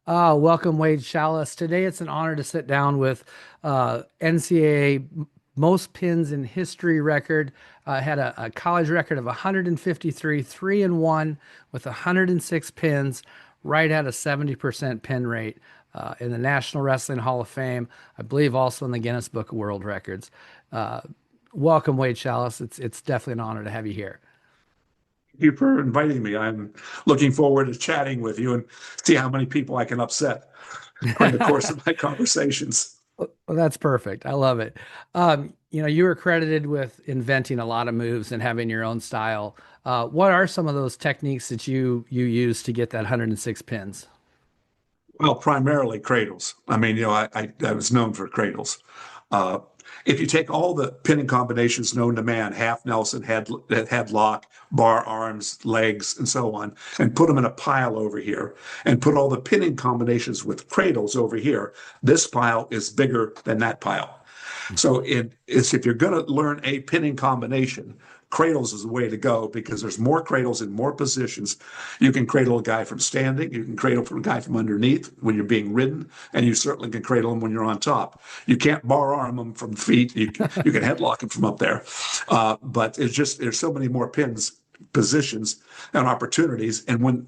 Welcome, Wade Schalles. Today it's an honor to sit down with NCAA most pins in history record. Had a college record of 153, 3-1 with 106 pins, right at a 70% pin rate in the National Wrestling Hall of Fame. I believe also in the Guinness Book of World Records. Uh, Welcome, Wade Schalles. It's definitely an honor to have you here. Thank you for inviting me. I'm looking forward to chatting with you and see how many people I can upset during the course of my conversations. Well, that's perfect. I love it. You were credited with inventing a lot of moves and having your own style. What are some of those techniques that you use to get that 106 pins? Well, primarily cradles. I mean, I was known for cradles. Uh, if you take all the pinning combinations known to man, half Nelson, headlock, bar arms, legs, and so on, and put them in a pile over here, and put all the pinning combinations with cradles over here, this pile is bigger than that pile. So if you're going to learn a pinning combination, cradles is the way to go because there's more cradles in more positions. You can cradle a guy from standing, you can cradle a guy from underneath when you're being ridden, and you certainly can cradle him when you're on top. You can't bar arm him from feet. You can headlock him from up there, but it's just there's so many more pins positions and opportunities. And when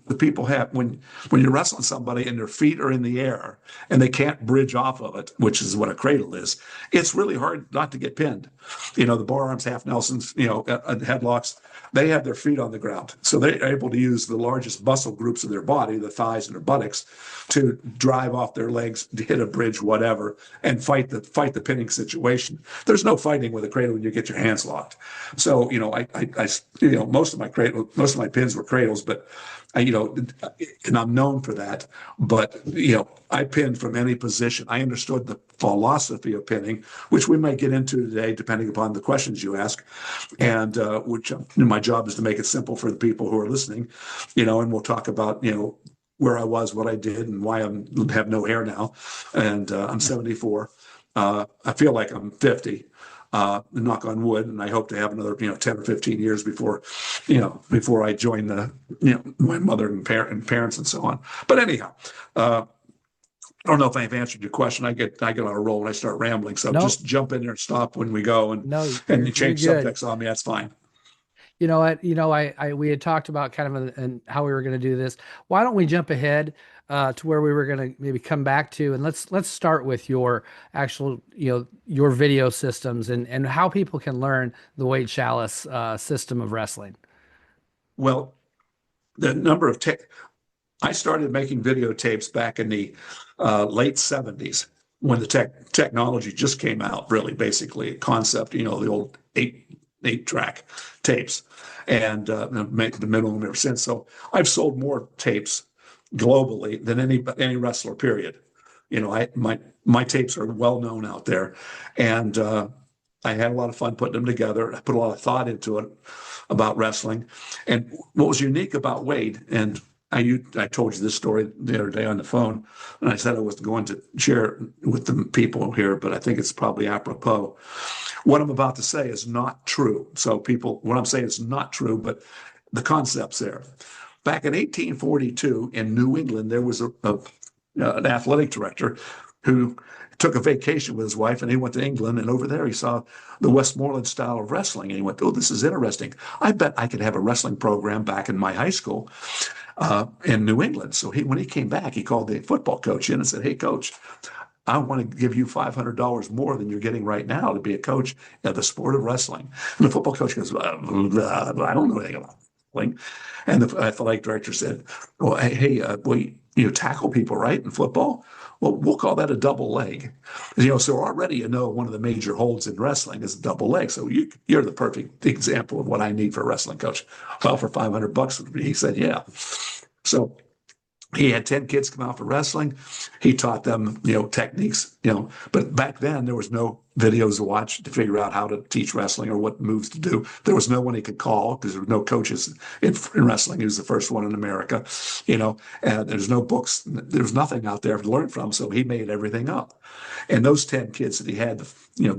you're wrestling somebody and their feet are in the air and they can't bridge off of it, which is what a cradle is, it's really hard not to get pinned. The bar arms, half Nelsons, headlocks, they have their feet on the ground. So they're able to use the largest muscle groups of their body, the thighs and their buttocks, to drive off their legs, to hit a bridge, whatever, and fight the pinning situation. There's no fighting with a cradle when you get your hands locked. So, most of my pins were cradles, but and I'm known for that. But I pinned from any position. I understood the philosophy of pinning, which we might get into today, depending upon the questions you ask. And which my job is to make it simple for the people who are listening. And we'll talk about where I was, what I did, and why I have no hair now. And I'm 74. I feel like I'm 50. Knock on wood, and I hope to have another 10 or 15 years before I join my mother and parents and so on. But anyhow, I don't know if I've answered your question. I get on a roll when I start rambling, so No, just jump in there and stop when we go, and no, and you you're change good. subjects on me. That's fine. You know what? We had talked about kind of and how we were going to do this. Why don't we jump ahead to where we were going to maybe come back to, and let's start with your actual, your video systems and how people can learn the Wade Schalles system of wrestling. Well, the number of tech. I started making videotapes back in the late 70s when the technology just came out, really, basically, concept, the old eight track tapes, and make the minimum ever since. So I've sold more tapes globally than any wrestler, period. My tapes are well known out there, and I had a lot of fun putting them together. I put a lot of thought into it about wrestling. And what was unique about Wade, and I told you this story the other day on the phone, and I said I was going to share it with the people here, but I think it's probably apropos. What I'm about to say is not true. So what I'm saying is not true, but the concept's there. Back in 1842 in New England, there was an athletic director who took a vacation with his wife, and he went to England, and over there he saw the Westmoreland style of wrestling, and he went, "Oh, this is interesting. I bet I could have a wrestling program back in my high school in New England." So when he came back, he called the football coach in and said, "Hey, coach, I want to give you $500 more than you're getting right now to be a coach of the sport of wrestling." And the football coach goes, "I don't know anything about wrestling." And the athletic director said, "Well, hey, well, you tackle people, right, in football? Well, we'll call that a double leg." So already one of the major holds in wrestling is a double leg. So you're the perfect example of what I need for a wrestling coach. Well, for $500, he said, yeah. So he had 10 kids come out for wrestling. He taught them, techniques, but back then there was no videos to watch to figure out how to teach wrestling or what moves to do. There was no one he could call because there were no coaches in wrestling. He was the first one in America, and there's no books. There's nothing out there to learn from. So he made everything up. And those 10 kids that he had,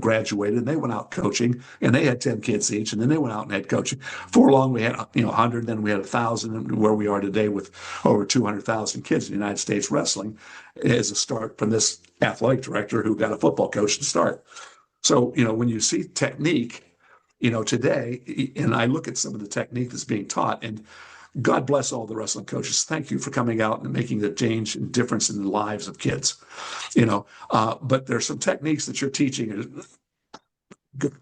graduated, and they went out coaching, and they had 10 kids each, and then they went out and had coaching. For long, we had, 100, then we had 1,000, and where we are today with over 200,000 kids in the United States wrestling is a start from this athletic director who got a football coach to start. So, when you see technique, today, and I look at some of the technique that's being taught, and God bless all the wrestling coaches. Thank you for coming out and making the change and difference in the lives of kids. But there's some techniques that you're teaching. Good.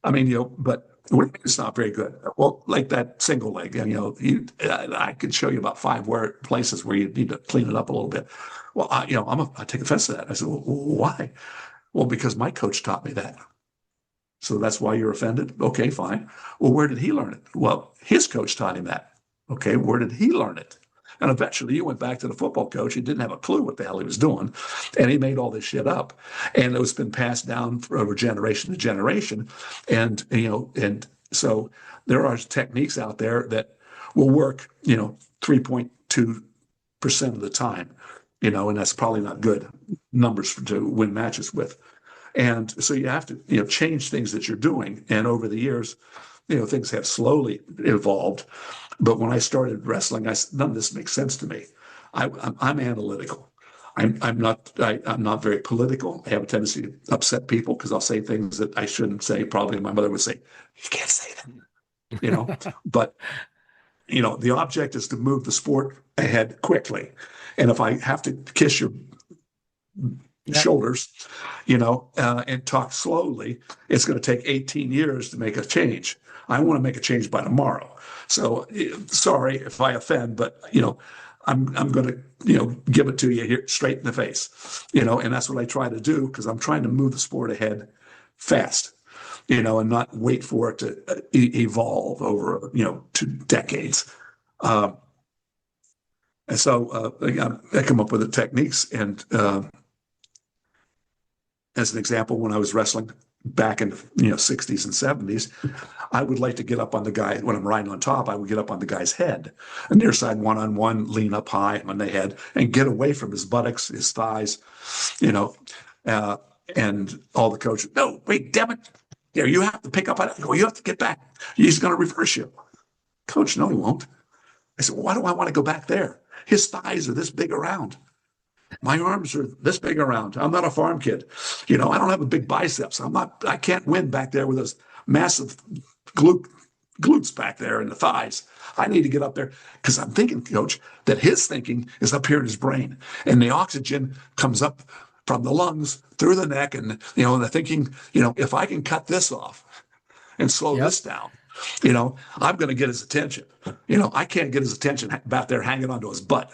I mean, but it's not very good. Well, like that single leg, I could show you about 5 places where you need to clean it up a little bit. Well, I take offense to that. I said, well, why? Well, because my coach taught me that. So that's why you're offended? Okay, fine. Well, where did he learn it? Well, his coach taught him that. Okay, where did he learn it? And eventually you went back to the football coach. He didn't have a clue what the hell he was doing. And he made all this shit up. And it's been passed down over generation to generation. And, and so there are techniques out there that will work, 3.2% of the time, and that's probably not good numbers to win matches with. And so you have to, change things that you're doing. And over the years, things have slowly evolved. But when I started wrestling, none of this makes sense to me. I'm analytical. I'm not very political. I have a tendency to upset people because I'll say things that I shouldn't say. Probably my mother would say, "You can't say that," But the object is to move the sport ahead quickly. And if I have to kiss your shoulders, and talk slowly, it's going to take 18 years to make a change. I want to make a change by tomorrow. So sorry if I offend, but I'm going to give it to you here straight in the face, and that's what I try to do because I'm trying to move the sport ahead fast, and not wait for it to evolve over 2 decades. And so I come up with the techniques, and as an example, when I was wrestling back in the 60s and 70s, I would like to get up on the guy when I'm riding on top. I would get up on the guy's head, a near side one-on-one, lean up high on the head, and get away from his buttocks, his thighs, and all the coaches. No, wait, damn it! You have to pick up on it. You have to get back. He's going to reverse you, coach. No, he won't. I said, well, why do I want to go back there? His thighs are this big around. My arms are this big around. I'm not a farm kid. I don't have a big biceps. I can't win back there with those massive glutes back there in the thighs. I need to get up there because I'm thinking, coach, that his thinking is up here in his brain. And the oxygen comes up from the lungs through the neck. And, the thinking, if I can cut this off and slow this down, I'm going to get his attention. I can't get his attention back there hanging onto his butt.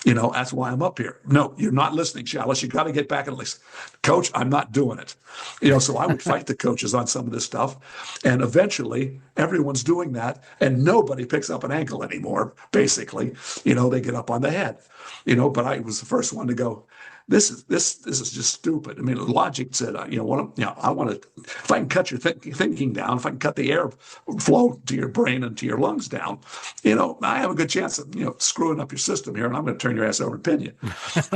That's why I'm up here. No, you're not listening, Schalles. You got to get back and listen. Coach, I'm not doing it. So I would fight the coaches on some of this stuff. And eventually everyone's doing that and nobody picks up an ankle anymore. Basically, they get up on the head, but I was the first one to go, this is just stupid. I mean, logic said, I want to, if I can cut your thinking down, if I can cut the air flow to your brain and to your lungs down, I have a good chance of, screwing up your system here, and I'm going to turn your ass over and pin you.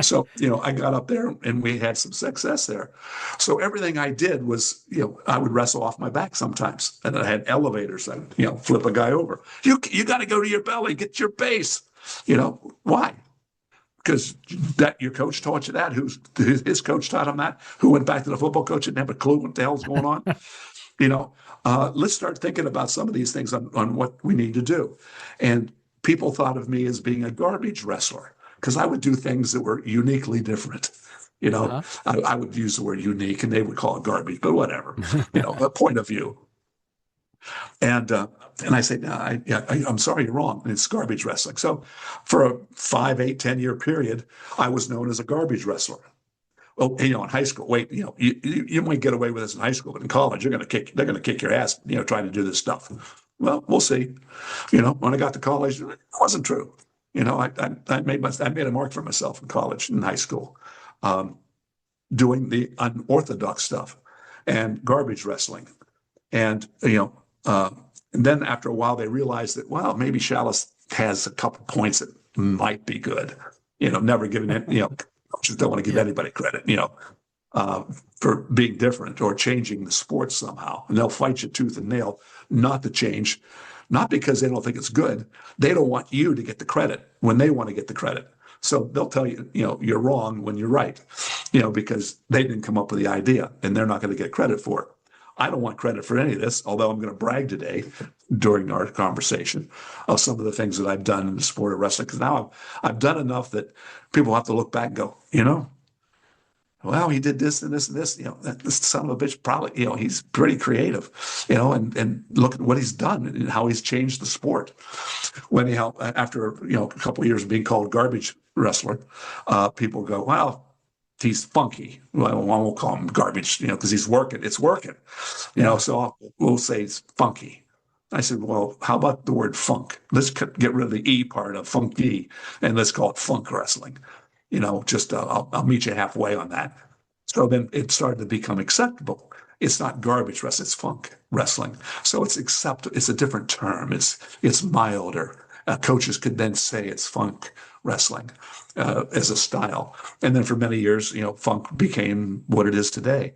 So, I got up there and we had some success there. So everything I did was, I would wrestle off my back sometimes, and I had elevators. I'd, flip a guy over. You got to go to your belly, get your base. Why? Because that your coach taught you that, his coach taught him that, who went back to the football coach and didn't have a clue what the hell's going on. Let's start thinking about some of these things on what we need to do. And people thought of me as being a garbage wrestler because I would do things that were uniquely different. I would use the word unique and they would call it garbage, but whatever, a point of view. And I say, no, I'm sorry, you're wrong. It's garbage wrestling. So for a 5, 8, 10-year period, I was known as a garbage wrestler. Well, in high school, wait, you might get away with this in high school, but in college, they're going to kick your ass, trying to do this stuff. Well, we'll see. When I got to college, it wasn't true. I made a mark for myself in college and high school, doing the unorthodox stuff. and garbage wrestling. And, and then after a while, they realized that, well, maybe Schalles has a couple points that might be good. Never giving it, coaches don't want to give Yeah. anybody credit, uh, for being different or changing the sport somehow. And they'll fight you tooth and nail not to change, not because they don't think it's good. They don't want you to get the credit when they want to get the credit. So they'll tell you, you're wrong when you're right, because they didn't come up with the idea and they're not going to get credit for it. I don't want credit for any of this, although I'm going to brag today during our conversation of some of the things that I've done in the sport of wrestling. Because now I've done enough that people have to look back and go, well, he did this and this and this. This son of a bitch probably, he's pretty creative, and look at what he's done and how he's changed the sport. After, a couple of years of being called garbage wrestler, people go, well, he's funky. Well, I won't call him garbage, because he's working. It's working, Yeah. so we'll say it's funky. I said, well, how about the word funk? Let's get rid of the E part of funky and let's call it funk wrestling. I'll meet you halfway on that. So then it started to become acceptable. It's not garbage wrestling, it's funk wrestling. So it's acceptable. It's a different term. It's milder. Coaches could then say it's funk wrestling as a style. And then for many years, funk became what it is today.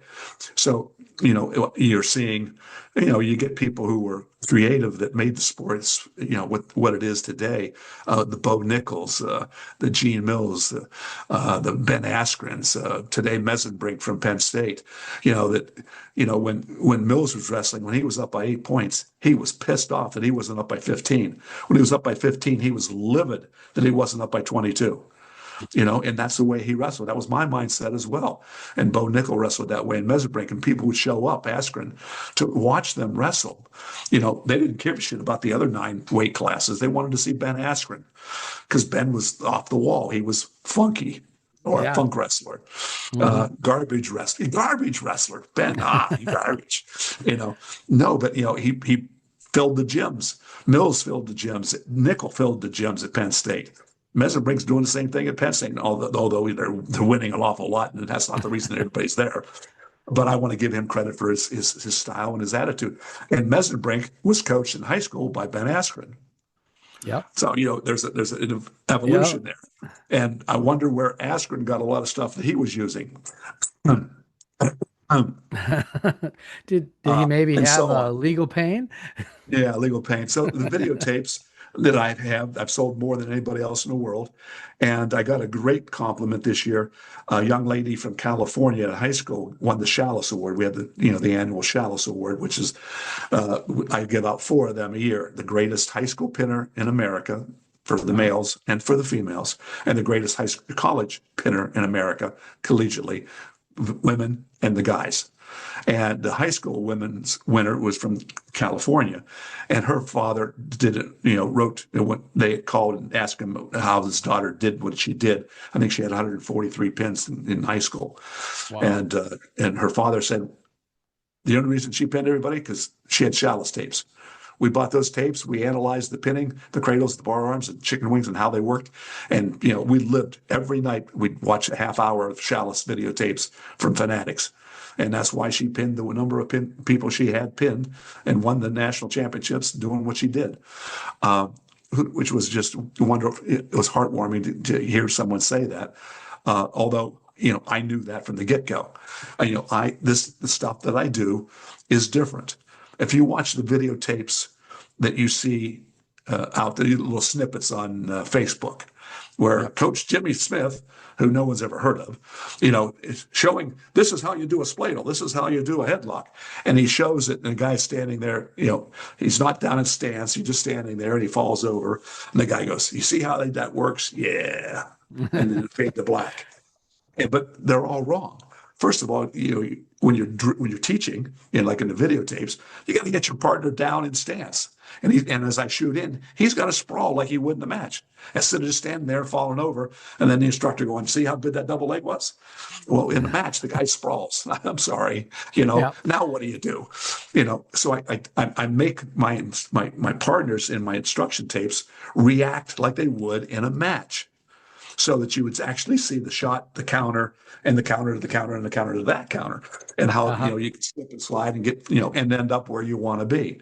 So, you're seeing, you get people who were creative that made the sports, with what it is today. The Bo Nichols, the Gene Mills, the Ben Askrens, today Mesenbrink from Penn State. When Mills was wrestling, when he was up by 8 points, he was pissed off that he wasn't up by 15. When he was up by 15, he was livid that he wasn't up by 22. And that's the way he wrestled. That was my mindset as well. And Bo Nickel wrestled that way in Mesenbrink, and people would show up, Askren, to watch them wrestle. They didn't give a shit about the other 9 weight classes. They wanted to see Ben Askren because Ben was off the wall. He was funky, or a Yeah. funk wrestler. Hmm. Garbage wrestler. Ben, garbage. No, but he filled the gyms. Mills filled the gyms. Nickel filled the gyms at Penn State. Mesenbrink's doing the same thing at Penn State, although they're winning an awful lot, and that's not the reason everybody's there. But I want to give him credit for his style and his attitude. And Mesenbrink was coached in high school by Ben Askren. Yep. So, there's an Yep. evolution there. And I wonder where Askren got a lot of stuff that he was using. Um, Did he maybe and have so a on. legal pain? Yeah, legal pain. So the videotapes that I have, I've sold more than anybody else in the world. And I got a great compliment this year. A young lady from California at high school won the Schalles Award. We have the annual Schalles Award, which is, I give out 4 of them a year. The greatest high school pinner in America for the Wow. males and for the females, and the greatest high school college pinner in America collegiately, women and the guys. And the high school women's winner was from California, and her father did it. Wrote what they called and asked him how his daughter did what she did. I think she had 143 pins in high school, Wow. and her father said the only reason she pinned everybody because she had Schalles tapes. We bought those tapes. We analyzed the pinning, the cradles, the bar arms, and chicken wings, and how they worked. And we lived every night. We'd watch a half hour of Schalles videotapes from Fanatics, and that's why she pinned the number of people she had pinned and won the national championships doing what she did, uh, which was just wonderful. It was heartwarming to hear someone say that. Although I knew that from the get go. The stuff that I do is different. If you watch the videotapes that you see out there, little snippets on Facebook, where Yep. Coach Jimmy Smith, who no one's ever heard of, is showing this is how you do a spladle, this is how you do a headlock, and he shows it, and the guy's standing there. He's not down in stance, he's just standing there, and he falls over, and the guy goes, "You see how that works? Yeah," and then it fade to black. But they're all wrong. First of all, when you're teaching, like in the videotapes, you got to get your partner down in stance. And as I shoot in, he's got to sprawl like he would in the match, instead of just standing there falling over, and then the instructor going, "See how good that double leg was?" Well, in the match, the guy sprawls. I'm sorry, Yep. Now what do you do? So I make my partners in my instruction tapes react like they would in a match. so that you would actually see the shot, the counter, and the counter to the counter and the counter to that counter, and how Uh-huh. you can slip and slide and get and end up where you want to be.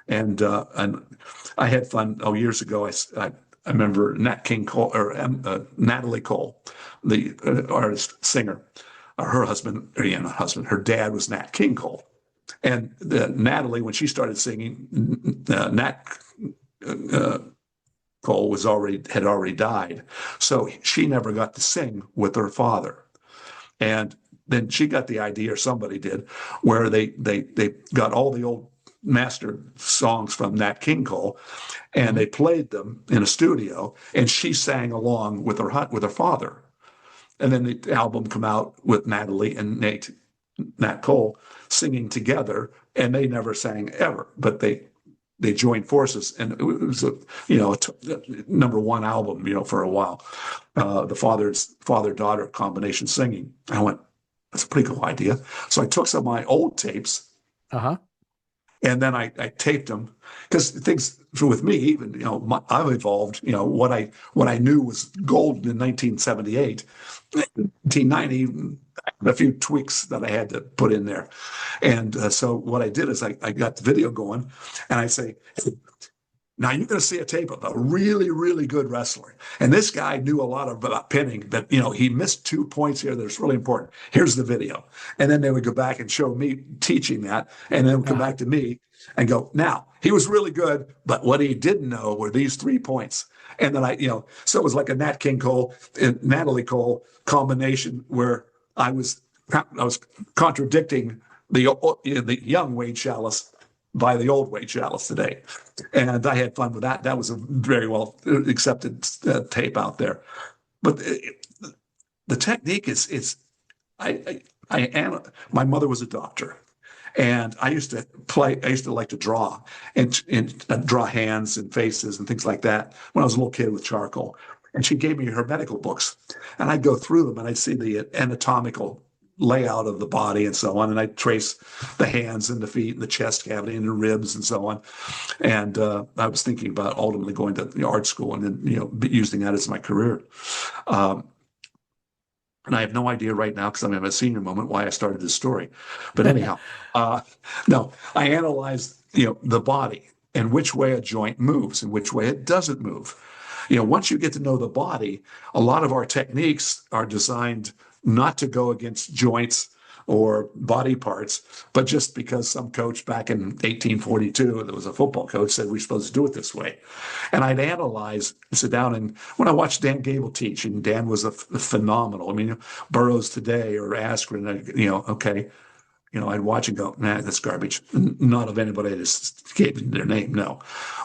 And I had fun. Oh, years ago, I remember Nat King Cole or Natalie Cole, the artist singer. Her husband, or yeah, not husband, her dad was Nat King Cole. And Natalie, when she started singing, Nat uh, Cole had already died, so she never got to sing with her father. And then she got the idea, or somebody did, where they got all the old master songs from Nat King Cole, and Hmm. they played them in a studio, and she sang along with her father. And then the album come out with Natalie and Nat Cole singing together, and they never sang ever, but they joined forces, and it was number one album, for a while. The father daughter combination singing. I went, that's a pretty cool idea. So I took some of my old tapes Uh-huh. and then I taped them because things with me, even I've evolved. What I knew was golden in 1978, 1990, a few tweaks that I had to put in there. And so what I did is I got the video going, and I say, hey, now you're going to see a tape of a really, really good wrestler. And this guy knew a lot about pinning, but he missed 2 points here that's really important. Here's the video. And then they would go back and show me teaching that, and then would come Uh-huh. back to me and go, now he was really good, but what he didn't know were these 3 points. And then so it was like a Nat King Cole and Natalie Cole combination where I was contradicting the young Wade Schalles by the old Wade Schalles today. And I had fun with that. That was a very well accepted tape out there. But the technique is my mother was a doctor. And I used to play. I used to like to draw and draw hands and faces and things like that when I was a little kid with charcoal. And she gave me her medical books, and I'd go through them and I'd see the anatomical layout of the body and so on, and I'd trace the hands and the feet and the chest cavity and the ribs and so on. And I was thinking about ultimately going to art school and then using that as my career. Um, and I have no idea right now, because I'm in a senior moment, why I started this story. But anyhow, uh, no, I analyzed the body and which way a joint moves and which way it doesn't move. Once you get to know the body, a lot of our techniques are designed not to go against joints or body parts, but just because some coach back in 1842, there was a football coach, said we're supposed to do it this way. And I'd analyze, sit down, and when I watched Dan Gable teach, and Dan was a phenomenal. I mean, Burroughs today or Askren, okay, I'd watch and go, nah, that's garbage. Not of anybody that just gave their name, no.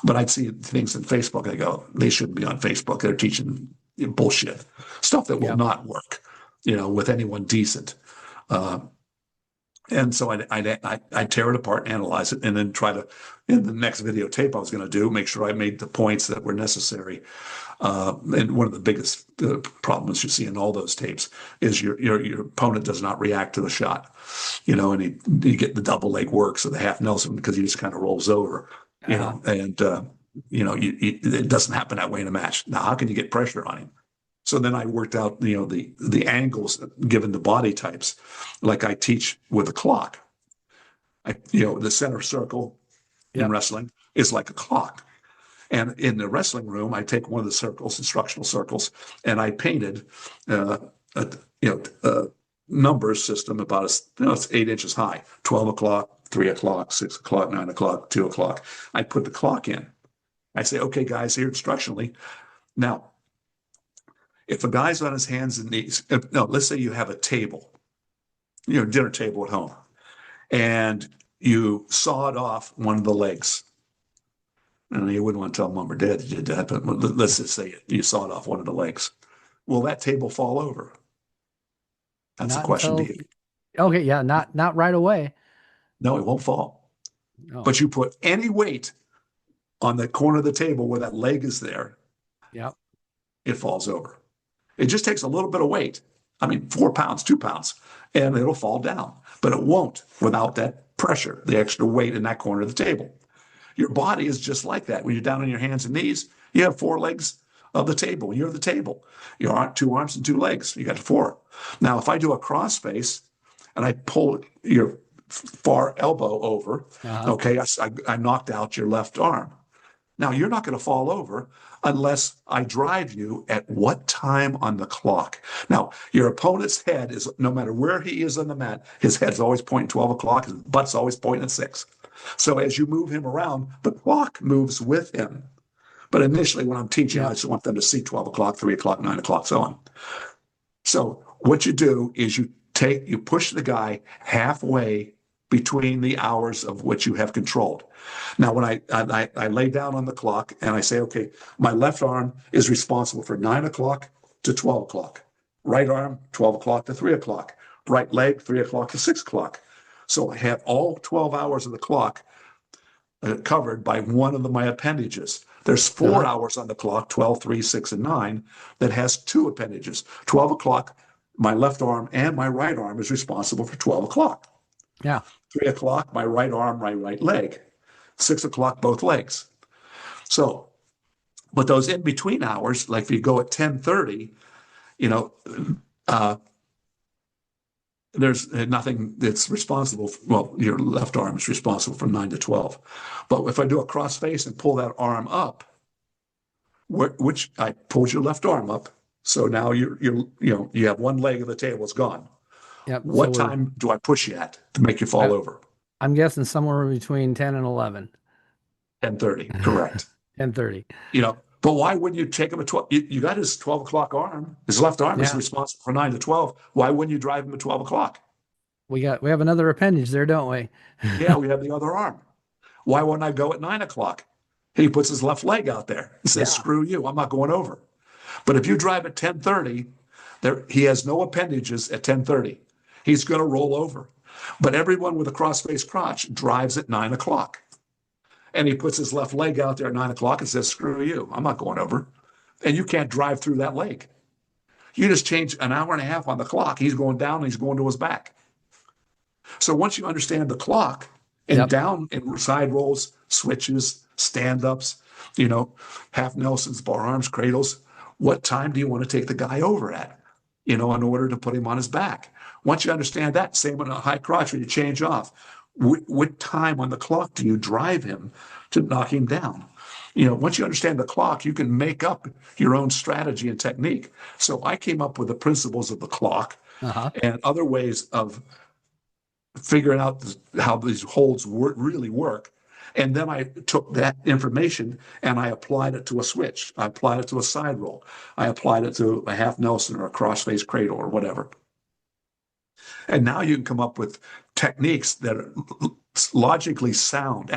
But I'd see things on Facebook. I go, they shouldn't be on Facebook. They're teaching bullshit, stuff that will Yeah. not work, with anyone decent. Uh, and so I'd tear it apart, analyze it, and then try to, in the next videotape I was going to do, make sure I made the points that were necessary. And one of the biggest problems you see in all those tapes is your opponent does not react to the shot, and you get the double leg works or the half Nelson because he just kind of rolls over, Uh-huh. and it doesn't happen that way in a match. Now, how can you get pressure on him? So then I worked out, the angles given the body types, like I teach with a clock. The center circle in Yep. wrestling is like a clock. And in the wrestling room, I take one of the circles, instructional circles, and I painted a number system about it's 8 inches high, 12 o'clock, 3 o'clock, 6 o'clock, 9 o'clock, 2 o'clock. I put the clock in. I say, okay, guys, here instructionally. Now, if a guy's on his hands and knees, no, let's say you have a table, dinner table at home, and you sawed off one of the legs. And you wouldn't want to tell mom or dad you did that, but let's just say you sawed off one of the legs. Will that table fall over? That's a Not question to until you. okay, yeah, not right away. No, it won't fall. No. But you put any weight on the corner of the table where that leg is there, Yep. it falls over. It just takes a little bit of weight. I mean, 4 pounds, 2 pounds, and it'll fall down. But it won't without that pressure, the extra weight in that corner of the table. Your body is just like that. When you're down on your hands and knees, you have four legs of the table. You're the table. Your two arms and two legs. You got four. Now, if I do a cross face and I pull your far elbow over, Uh-huh. okay, I knocked out your left arm. Now, you're not going to fall over unless I drive you at what time on the clock. Now, your opponent's head is, no matter where he is on the mat, his head's always pointing 12 o'clock, his butt's always pointing at 6. So as you move him around, the clock moves with him. But initially, when I'm teaching, I Yep. just want them to see 12 o'clock, 3 o'clock, 9 o'clock, so on. So what you do is you push the guy halfway between the hours of which you have controlled. Now, when I lay down on the clock and I say, okay, my left arm is responsible for 9 o'clock to 12 o'clock. Right arm, 12 o'clock to 3 o'clock. Right leg, 3 o'clock to 6 o'clock. So I have all 12 hours of the clock covered by one of my appendages. There's 4 Uh-huh. hours on the clock, 12, 3, 6, and 9, that has two appendages. 12 o'clock, my left arm and my right arm is responsible for 12 o'clock. Yeah. 3 o'clock, my right arm, my right leg. 6 o'clock, both legs. So, but those in between hours, like if you go at 10:30, you know, uh, there's nothing that's responsible for, well, your left arm is responsible from 9 to 12. But if I do a cross face and pull that arm up, which I pulled your left arm up, so now you have one leg of the table, it's gone. Yep. So What time do I push you at to make you fall I, over? I'm guessing somewhere between 10 and 11. 10:30, correct. 10:30. But why wouldn't you take him at 12? You got his 12 o'clock arm. His left arm is Yeah. responsible for 9 to 12. Why wouldn't you drive him at 12 o'clock? We have another appendage there, don't we? Yeah, we have the other arm. Why wouldn't I go at 9 o'clock? He puts his left leg out there and says, Yeah. screw you, I'm not going over. But if you drive at 10:30, he has no appendages at 10:30. He's going to roll over. But everyone with a cross-faced crotch drives at 9 o'clock. And he puts his left leg out there at 9 o'clock and says, screw you, I'm not going over. And you can't drive through that leg. You just change an hour and a half on the clock. He's going down and he's going to his back. So once you understand the clock and Yep. down and side rolls, switches, stand-ups, half Nelsons, bar arms, cradles, what time do you want to take the guy over at, in order to put him on his back? Once you understand that, same on a high crotch when you change off, what time on the clock do you drive him to knock him down? Once you understand the clock, you can make up your own strategy and technique. So I came up with the principles of the clock Uh-huh. and other ways of figuring out how these holds really work. And then I took that information and I applied it to a switch. I applied it to a side roll. I applied it to a half Nelson or a cross-face cradle or whatever. And now you can come up with techniques that are logically sound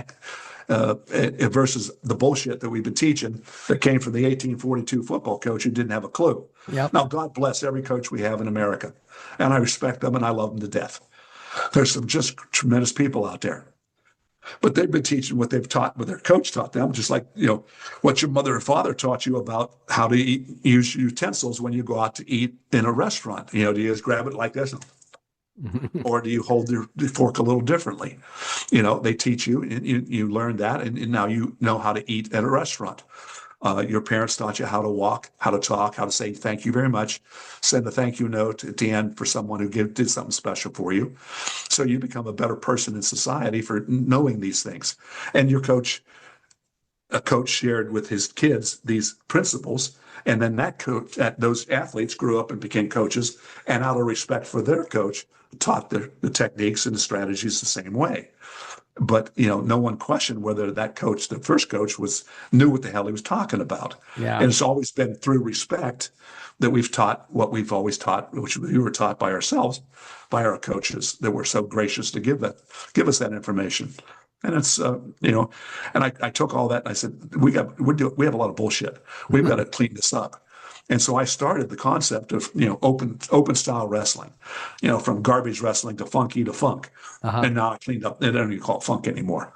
versus the bullshit that we've been teaching that came from the 1842 football coach who didn't have a clue. Yep. Now, God bless every coach we have in America, and I respect them and I love them to death. There's some just tremendous people out there. But they've been teaching what they've taught, what their coach taught them, just like, what your mother and father taught you about how to use utensils when you go out to eat in a restaurant. Do you just grab it like this? Or do you hold the fork a little differently? They teach you, and you learn that, and now you know how to eat at a restaurant. Your parents taught you how to walk, how to talk, how to say thank you very much, send a thank you note at the end for someone who did something special for you. So you become a better person in society for knowing these things. And a coach shared with his kids these principles, and then those athletes grew up and became coaches, and out of respect for their coach, taught the techniques and the strategies the same way. But no one questioned whether that coach, the first coach, knew what the hell he was talking about. Yeah. And it's always been through respect that we've taught what we've always taught, which we were taught by ourselves, by our coaches that were so gracious to give us that information. And it's and I took all that and I said, we have a lot of bullshit. We've got to clean this up. And so I started the concept of open style wrestling, from garbage wrestling to funky to funk. Uh-huh. And now I cleaned up. They don't even call it funk anymore.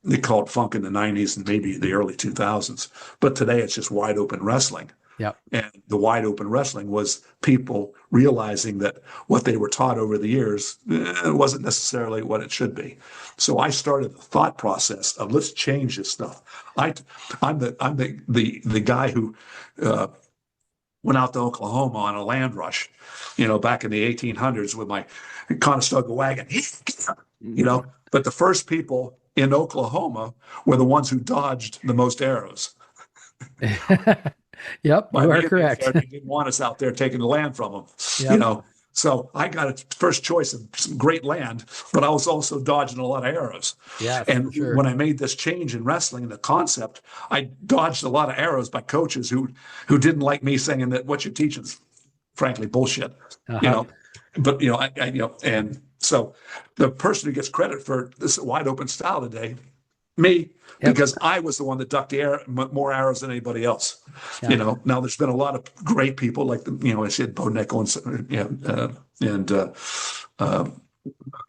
They called it funk in the 90s and maybe the early 2000s. But today it's just wide open wrestling. Yep. And the wide open wrestling was people realizing that what they were taught over the years wasn't necessarily what it should be. So I started the thought process of let's change this stuff. I, I'm the guy who went out to Oklahoma on a land rush, back in the 1800s with my Conestoga wagon, But the first people in Oklahoma were the ones who dodged the most arrows. Yep, By you are the Indians correct. there, they didn't want us out there taking the land from them, you Yep. know. So I got a first choice of some great land, but I was also dodging a lot of arrows. Yes, for And sure. when I made this change in wrestling, the concept, I dodged a lot of arrows by coaches who didn't like me saying that what you're teaching is frankly bullshit, you Uh-huh. know. But and so the person who gets credit for this wide open style today, me, Yep. because I was the one that ducked the air more arrows than anybody else. Yeah. Now there's been a lot of great people like I said, Bo Nickel and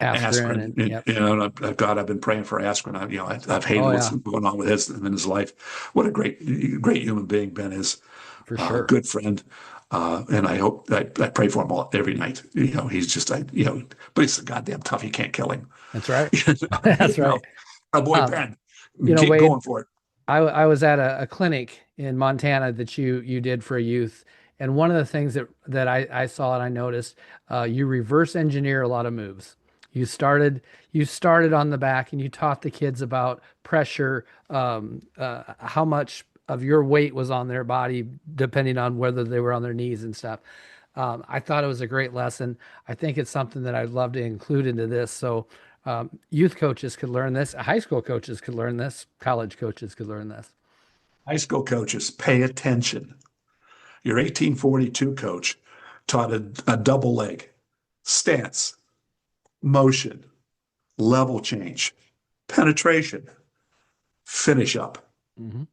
Aspirin Askren. and yep. God, I've been praying for Askren. I've hated Oh what's yeah, going on with his in his life. What a great human being Ben is, for sure. good friend. And I hope I pray for him every night. He's just but he's so goddamn tough. You can't kill him. That's right. you That's know, right. oh boy, Um, Ben, keep Wade, going for it. I was at a clinic in Montana that you did for a youth, and one of the things that I saw and I noticed, you reverse engineer a lot of moves. You started on the back and you taught the kids about pressure, how much of your weight was on their body depending on whether they were on their knees and stuff. I thought it was a great lesson. I think it's something that I'd love to include into this. So youth coaches could learn this, high school coaches could learn this, college coaches could learn this. High school coaches, pay attention. Your 1842 coach taught a double leg, stance, motion, level change, penetration, finish up. Hmm.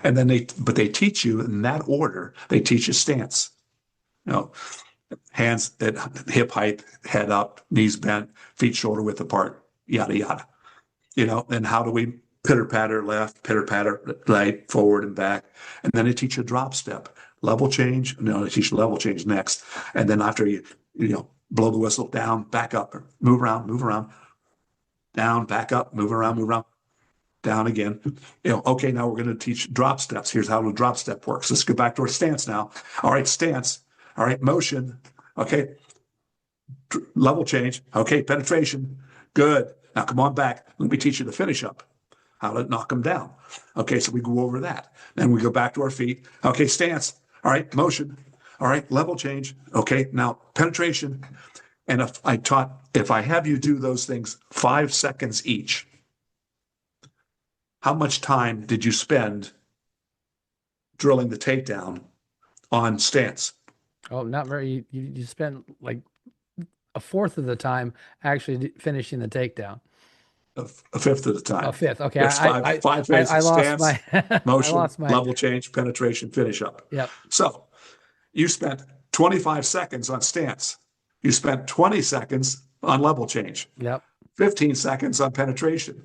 And then they teach you in that order. They teach you stance. You know, hands at hip height, head up, knees bent, feet shoulder width apart, yada yada. And how do we pitter patter left, pitter patter right, forward and back, and then they teach you a drop step, level change. No, they teach you level change next, and then after you blow the whistle, down, back up, move around, down, back up, move around, down again. Okay, now we're going to teach drop steps. Here's how the drop step works. Let's go back to our stance now. All right, stance. All right, motion. Okay, level change. Okay, penetration. Good. Now come on back. Let me teach you the finish up, how to knock them down. Okay, so we go over that. Then we go back to our feet. Okay, stance. All right, motion. All right, level change. Okay, now penetration. And if I have you do those things 5 seconds each, how much time did you spend drilling the takedown on stance? Oh, not very. You spend like a fourth of the time actually finishing the takedown. A fifth of the A time. fifth. Okay, It's five I phases: lost stance, my I motion, lost my. level change, penetration, finish up. Yep. So you spent 25 seconds on stance. You spent 20 seconds on level change, Yep. 15 seconds on penetration.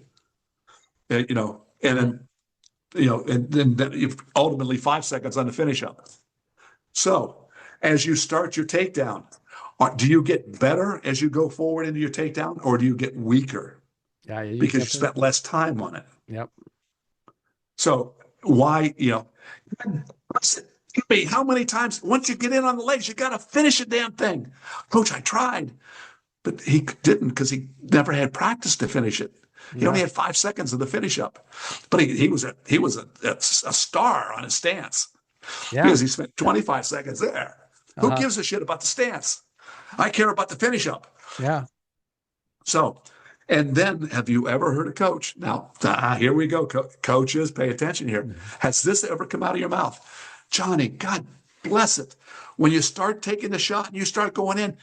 And Hmm. then and then you've ultimately 5 seconds on the finish up. So as you start your takedown, do you get better as you go forward into your takedown, or do you get weaker Yeah, you because you definitely. spent less time on it? Yep. So why, how many times once you get in on the legs, you got to finish the damn thing. Coach, I tried, but he didn't because he never had practice to finish it. He only Yeah. had 5 seconds of the finish up, but he was a star on his stance Yeah. because he spent 25 seconds there. Who Uh-huh. gives a shit about the stance? I care about the finish up. Yeah. So, and then have you ever heard a coach? Now, here we go. Coaches, pay attention here. Mhm. Has this ever come out of your mouth? Johnny, God bless it. When you start taking the shot and you start going in,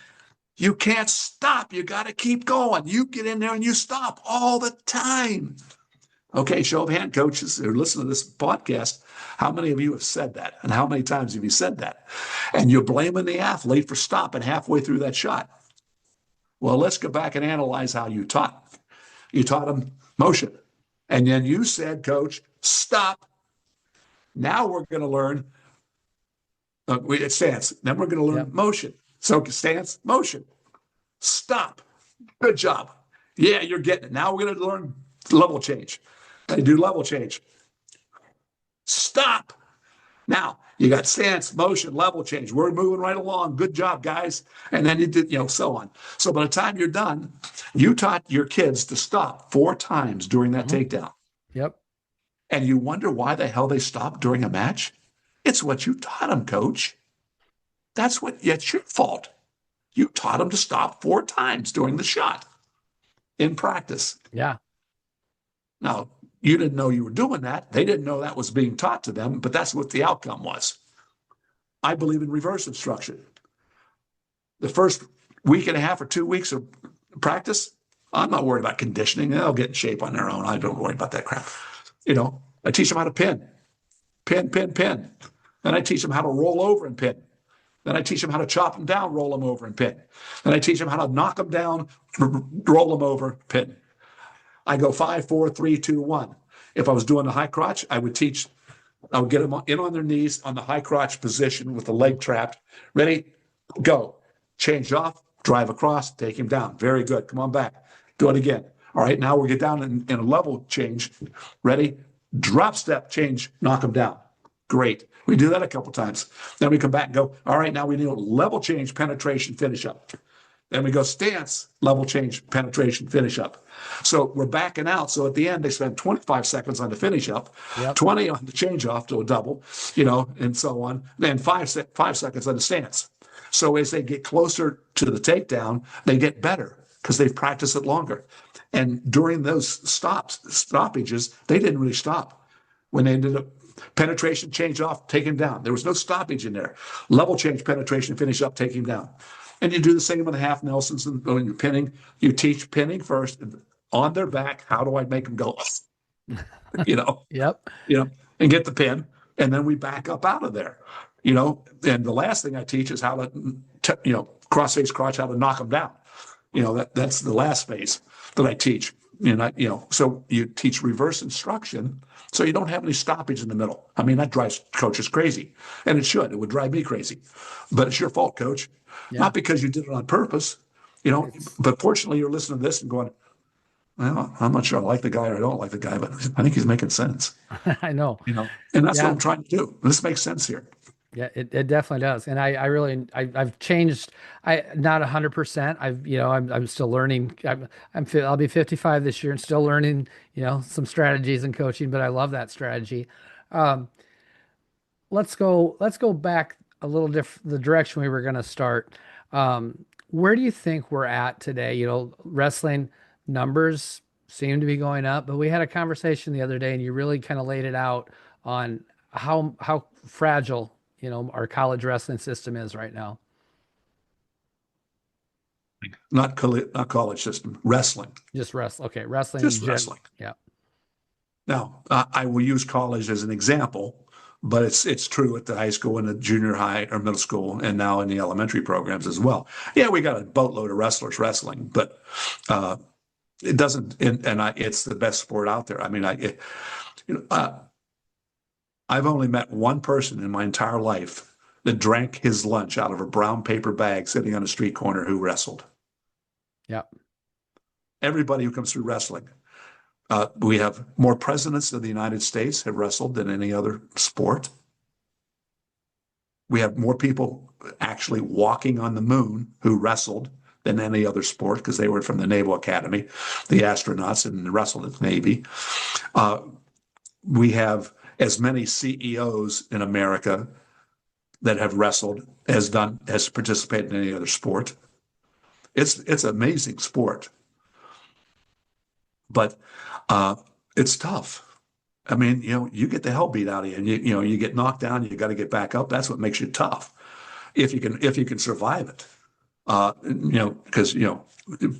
you can't stop. You got to keep going. You get in there and you stop all the time. Okay, show of hand, coaches who listen to this podcast. How many of you have said that? And how many times have you said that? And you're blaming the athlete for stopping halfway through that shot. Well, let's go back and analyze how you taught. You taught them motion. And then you said, coach, stop. Now we're going to learn It's stance. Then we're going to learn Yep. motion. So stance, motion, stop. Good job. Yeah, you're getting it. Now we're going to learn level change. They do level change. Stop. Now you got stance, motion, level change. We're moving right along. Good job, guys. And then you did, so on. So by the time you're done, you taught your kids to stop 4 times during that Hmm. takedown. Yep. And you wonder why the hell they stopped during a match? It's what you taught them, coach. It's your fault. You taught them to stop 4 times during the shot in practice. Yeah. Now, you didn't know you were doing that. They didn't know that was being taught to them, but that's what the outcome was. I believe in reverse instruction. The first week and a half or 2 weeks of practice, I'm not worried about conditioning. They'll get in shape on their own. I don't worry about that crap. I teach them how to pin, pin, pin, pin. Then I teach them how to roll over and pin. Then I teach them how to chop them down, roll them over, and pin. Then I teach them how to knock them down, roll them over, pin. I go 5, 4, 3, 2, 1. If I was doing the high crotch, I would get them in on their knees on the high crotch position with the leg trapped. Ready? Go. Change off, drive across, take him down. Very good. Come on back. Do it again. All right, now we get down in a level change. Ready? Drop step, change, knock him down. Great. We do that a couple times. Then we come back and go, all right, now we need a level change, penetration, finish up. Then we go stance, level change, penetration, finish up. So we're backing out. So at the end, they spend 25 seconds on the finish up, Yep. 20 on the change off to a double, and so on. Then 5 seconds on the stance. So as they get closer to the takedown, they get better because they've practiced it longer. And during those stoppages, they didn't really stop. When they ended up penetration, change off, take him down. There was no stoppage in there. Level change, penetration, finish up, take him down. And you do the same with the half Nelsons and when you're pinning. You teach pinning first on their back. How do I make them go? you know, Yep. and get the pin, and then we back up out of there. And the last thing I teach is how to, cross face crotch, how to knock them down. That's the last phase that I teach. So you teach reverse instruction, so you don't have any stoppage in the middle. I mean, that drives coaches crazy, and it should. It would drive me crazy, but it's your fault, coach. Yeah. Not because you did it on purpose, It's, but fortunately you're listening to this and going, well, I'm not sure I like the guy or I don't like the guy, but I think he's making sense, I know. and that's what Yeah. I'm trying to do. This makes sense here. Yeah, it definitely does. And I really, I've changed. Not 100%. I'm still learning. I'll be 55 this year and still learning, some strategies and coaching, but I love that strategy. Um, let's go back a little the direction we were going to start. Where do you think we're at today? Wrestling numbers seem to be going up, but we had a conversation the other day and you really kind of laid it out on how fragile, our college wrestling system is right now. Not college system, wrestling, Just wrestling. Okay, wrestling in just gen. wrestling. Yeah. Now, I will use college as an example, but it's true at the high school and the junior high or middle school, and now in the elementary programs as well. Yeah, we got a boatload of wrestlers wrestling, but it doesn't. It's the best sport out there. I mean, I've only met one person in my entire life that drank his lunch out of a brown paper bag sitting on a street corner who wrestled. Yeah. Everybody who comes through wrestling. We have more presidents of the United States have wrestled than any other sport. We have more people actually walking on the moon who wrestled than any other sport because they were from the Naval Academy, the astronauts, and wrestled at the Navy. We have as many CEOs in America that have wrestled as participated in any other sport. It's an amazing sport, but it's tough. I mean, you get the hell beat out of you, and you get knocked down. You got to get back up. That's what makes you tough. If you can survive it, because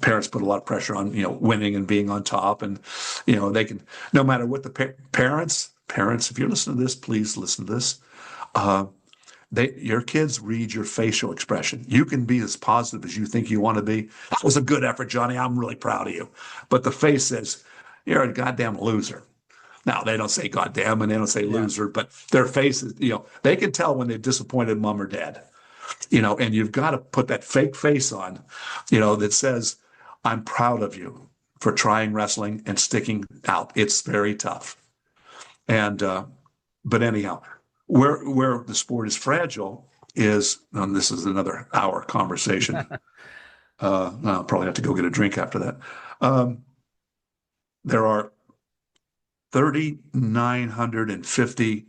parents put a lot of pressure on winning and being on top, and they can no matter what the parents. If you're listening to this, please listen to this. Your kids read your facial expression. You can be as positive as you think you want to be. That was a good effort, Johnny. I'm really proud of you. But the face says, you're a goddamn loser. Now they don't say goddamn and they don't say Yeah. loser, but their faces, they can tell when they've disappointed mom or dad, and you've got to put that fake face on, that says, I'm proud of you for trying wrestling and sticking out. It's very tough. And, but anyhow, where the sport is fragile is, and this is another hour conversation. I'll probably have to go get a drink after that. Um, there are 3,950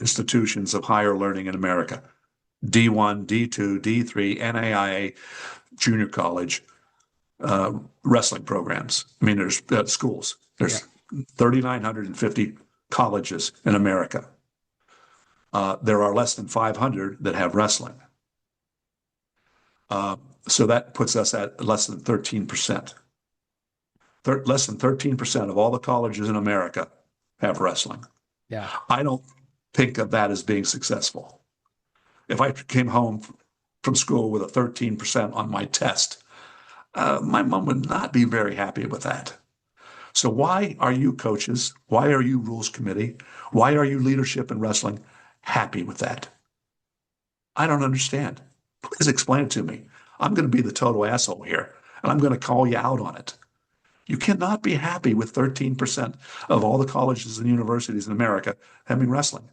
institutions of higher learning in America. D1, D2, D3, NAIA, junior college, wrestling programs. I mean, there's schools. Yeah. There's 3,950 colleges in America. There are less than 500 that have wrestling. So that puts us at less than 13%. Less than 13% of all the colleges in America have wrestling. Yeah. I don't think of that as being successful. If I came home from school with a 13% on my test, my mom would not be very happy with that. So why are you coaches? Why are you rules committee? Why are you leadership in wrestling happy with that? I don't understand. Please explain it to me. I'm going to be the total asshole here, and I'm going to call you out on it. You cannot be happy with 13% of all the colleges and universities in America having wrestling.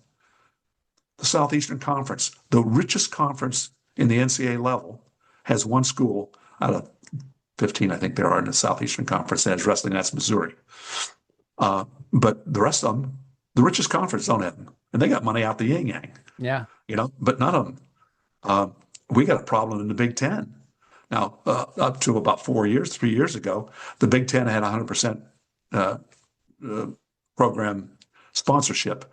The Southeastern Conference, the richest conference in the NCAA level, has one school out of 15, I think there are in the Southeastern Conference that has wrestling. That's Missouri. But the rest of them, the richest conference don't have them. And they got money out the yin yang, Yeah. but none of them. We got a problem in the Big Ten. Now, up to about 3 years ago, the Big Ten had 100% program sponsorship.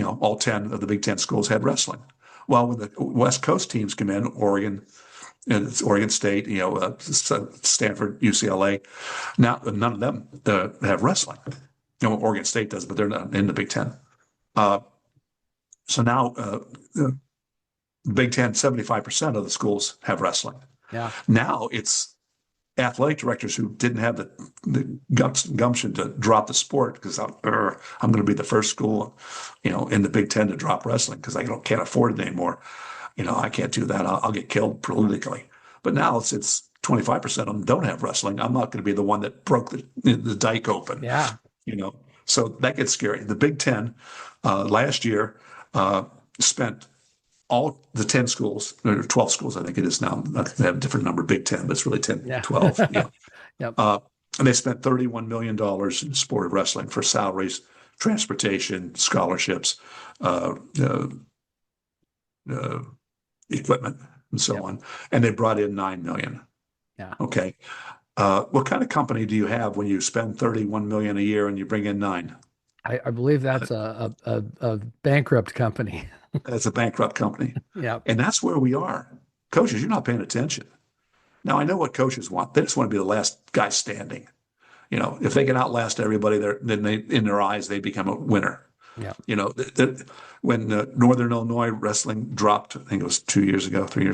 All 10 of the Big Ten schools had wrestling. Well, when the West Coast teams come in, Oregon, and it's Oregon State, Stanford, UCLA, now none of them have wrestling. Oregon State does, but they're not in the Big Ten. So now the Big Ten, 75% of the schools have wrestling. Yeah. Now it's athletic directors who didn't have the gumption to drop the sport because I'm going to be the first school, in the Big Ten to drop wrestling because I can't afford it anymore. I can't do that. I'll get killed politically. But now it's 25% of them don't have wrestling. I'm not going to be the one that broke the dike open. Yeah. So that gets scary. The Big Ten last year spent all the 10 schools, or 12 schools, I think it is now. They have a different number, Big Ten, but it's really 10, Yeah. 12. Yeah. Yep. And they spent $31 million in the sport of wrestling for salaries, transportation, scholarships, equipment, and so Yep. on. And they brought in $9 million. Yeah. Okay. What kind of company do you have when you spend $31 million a year and you bring in nine? I believe that's a bankrupt company. That's a bankrupt company. Yeah. And that's where we are. Coaches, you're not paying attention. Now, I know what coaches want. They just want to be the last guy standing. If they can outlast everybody, then in their eyes, they become a winner. Yeah. When Northern Illinois wrestling dropped, I think it was 3 years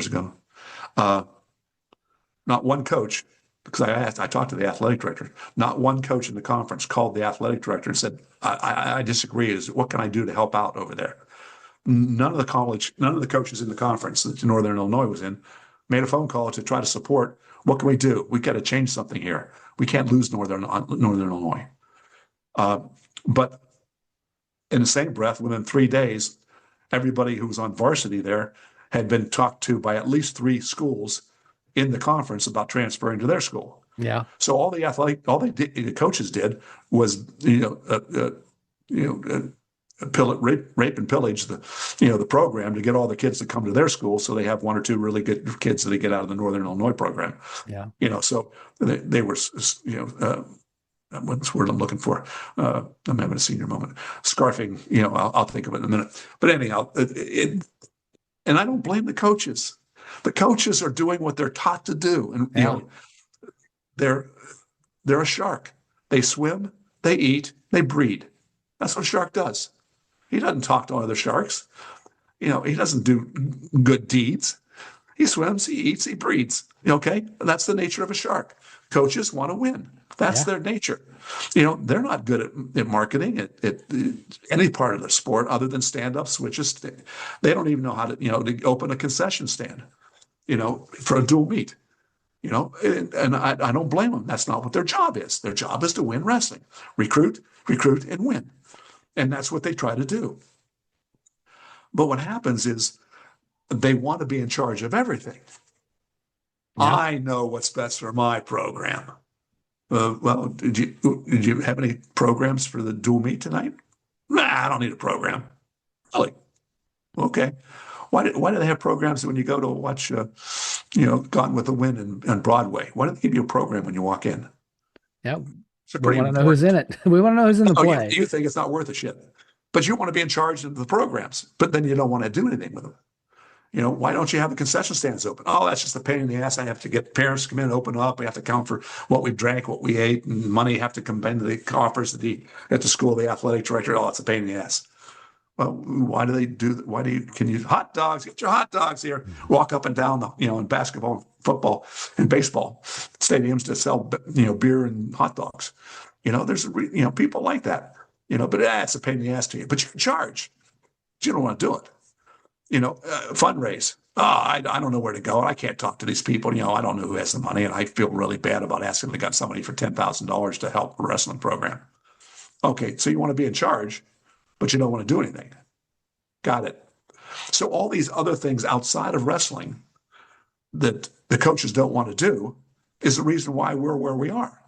ago, not one coach, because I talked to the athletic director, not one coach in the conference called the athletic director and said, I disagree. What can I do to help out over there? None of the coaches in the conference that Northern Illinois was in made a phone call to try to support. What can we do? We got to change something here. We can't lose Northern Illinois. But in the same breath, within 3 days, everybody who was on varsity there had been talked to by at least 3 schools in the conference about transferring to their school. Yeah. So the coaches did was, rape and pillage the program to get all the kids to come to their school, so they have 1 or 2 really good kids that they get out of the Northern Illinois program. Yeah. So they were, what's the word I'm looking for? I'm having a senior moment. Scarfing, I'll think of it in a minute. But anyhow, and I don't blame the coaches. The coaches are doing what they're taught to do, and they're a shark. They swim, they eat, they breed. That's what a shark does. He doesn't talk to other sharks. He doesn't do good deeds. He swims, he eats, he breathes. Okay. That's the nature of a shark. Coaches want to win. That's Yeah. their nature. They're not good at marketing at any part of the sport other than stand up switches. They don't even know how to open a concession stand, for a dual meet. And I don't blame them. That's not what their job is. Their job is to win wrestling, recruit, and win. And that's what they try to do. But what happens is they want to be in charge of everything. Yeah. I know what's best for my program. Well, did you have any programs for the dual meet tonight? Nah, I don't need a program. Really? Okay. Why do they have programs when you go to watch, Gone with the Wind and Broadway? Why do they give you a program when you walk in? Yeah. It's a We pretty want to know who's important. in it. We want to know who's in the Oh, you, play. you think it's not worth a shit, but you want to be in charge of the programs, but then you don't want to do anything with them. Why don't you have the concession stands open? Oh, that's just a pain in the ass. I have to get parents to come in and open up. We have to count for what we drank, what we ate, and money have to come into the coffers at the school, the athletic director. Oh, it's a pain in the ass. Well, why do they do that? Can you hot dogs, get your hot dogs here, walk up and down in basketball, football, and baseball stadiums to sell, beer and hot dogs. There's, people like that, but it's a pain in the ass to you, but you can charge, but you don't want to do it. Fundraise. Oh, I don't know where to go. I can't talk to these people. I don't know who has the money, and I feel really bad about asking them to get somebody for $10,000 to help a wrestling program. Okay, so you want to be in charge, but you don't want to do anything. Got it. So all these other things outside of wrestling that the coaches don't want to do is the reason why we're where we are.